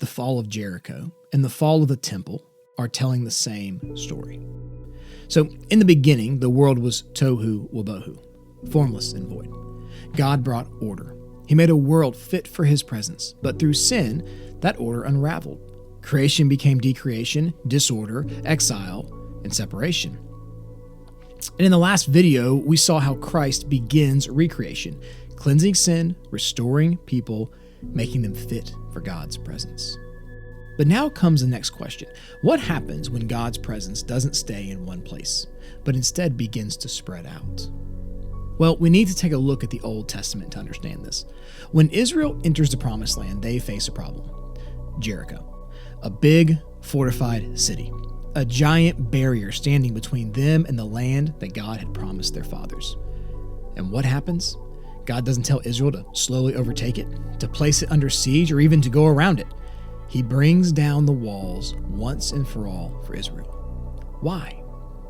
the fall of Jericho and the fall of the temple are telling the same story. So, in the beginning, the world was tohu wabohu, formless and void. God brought order. He made a world fit for his presence, but through sin, that order unraveled. Creation became decreation, disorder, exile, and separation. And in the last video, we saw how Christ begins recreation, cleansing sin, restoring people, making them fit for God's presence. But now comes the next question. What happens when God's presence doesn't stay in one place, but instead begins to spread out? Well, we need to take a look at the Old Testament to understand this. When Israel enters the Promised Land, they face a problem. Jericho, a big, fortified city, a giant barrier standing between them and the land that God had promised their fathers. And what happens? God doesn't tell Israel to slowly overtake it, to place it under siege, or even to go around it. He brings down the walls once and for all for Israel. Why?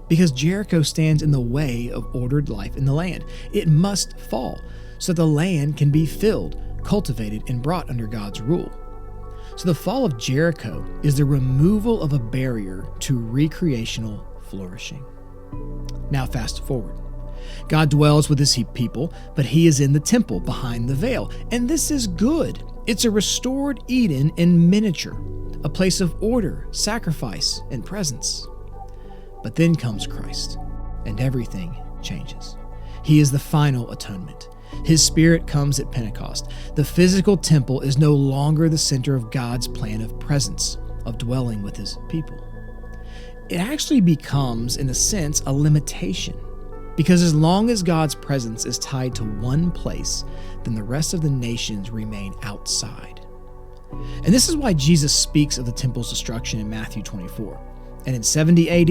Because Jericho stands in the way of ordered life in the land. It must fall so the land can be filled, cultivated, and brought under God's rule. So the fall of Jericho is the removal of a barrier to recreational flourishing. Now fast forward. God dwells with his people, but he is in the temple behind the veil, and this is good. It's a restored Eden in miniature, a place of order, sacrifice, and presence. But then comes Christ, and everything changes. He is the final atonement. His Spirit comes at Pentecost. The physical temple is no longer the center of God's plan of presence, of dwelling with his people. It actually becomes, in a sense, a limitation. Because as long as God's presence is tied to one place, then the rest of the nations remain outside. And this is why Jesus speaks of the temple's destruction in Matthew 24. And in 70 AD,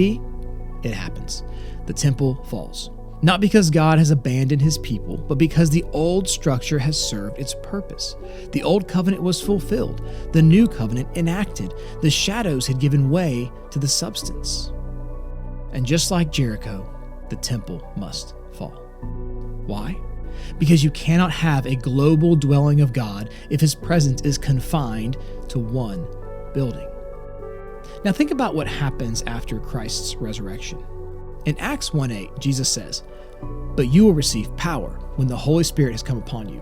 it happens. The temple falls. Not because God has abandoned his people, but because the old structure has served its purpose. The old covenant was fulfilled, the new covenant enacted. The shadows had given way to the substance. And just like Jericho, the temple must fall. Why? Because you cannot have a global dwelling of God if his presence is confined to one building. Now think about what happens after Christ's resurrection. In Acts 1:8, Jesus says, "But you will receive power when the Holy Spirit has come upon you.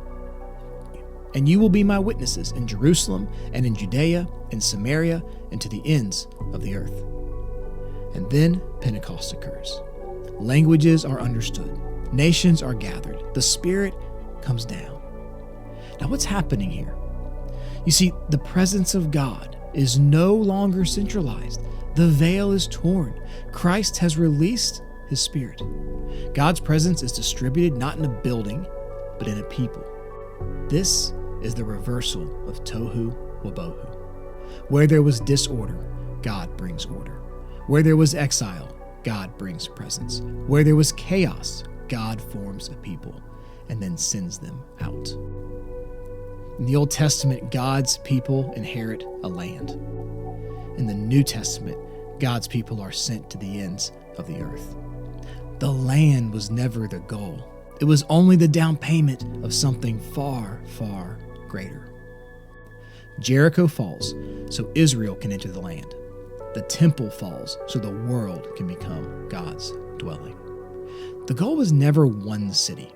And you will be my witnesses in Jerusalem and in Judea and Samaria and to the ends of the earth." And then Pentecost occurs. Languages are understood. Nations are gathered. The Spirit comes down. Now what's happening here? You see, the presence of God is no longer centralized. The veil is torn. Christ has released his Spirit. God's presence is distributed not in a building, but in a people. This is the reversal of tohu wabohu. Where there was disorder, God brings order. Where there was exile, God brings presence. Where there was chaos, God forms a people and then sends them out. In the Old Testament, God's people inherit a land. In the New Testament, God's people are sent to the ends of the earth. The land was never the goal. It was only the down payment of something far, far greater. Jericho falls so Israel can enter the land. The temple falls so the world can become God's dwelling. The goal was never one city.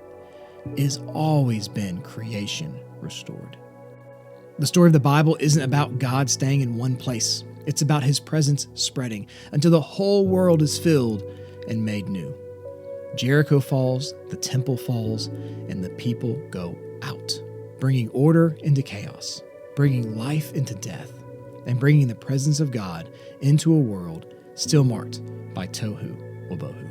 It has always been creation restored. The story of the Bible isn't about God staying in one place. It's about his presence spreading until the whole world is filled and made new. Jericho falls, the temple falls, and the people go out, bringing order into chaos, bringing life into death, and bringing the presence of God into a world still marked by tohu wabohu.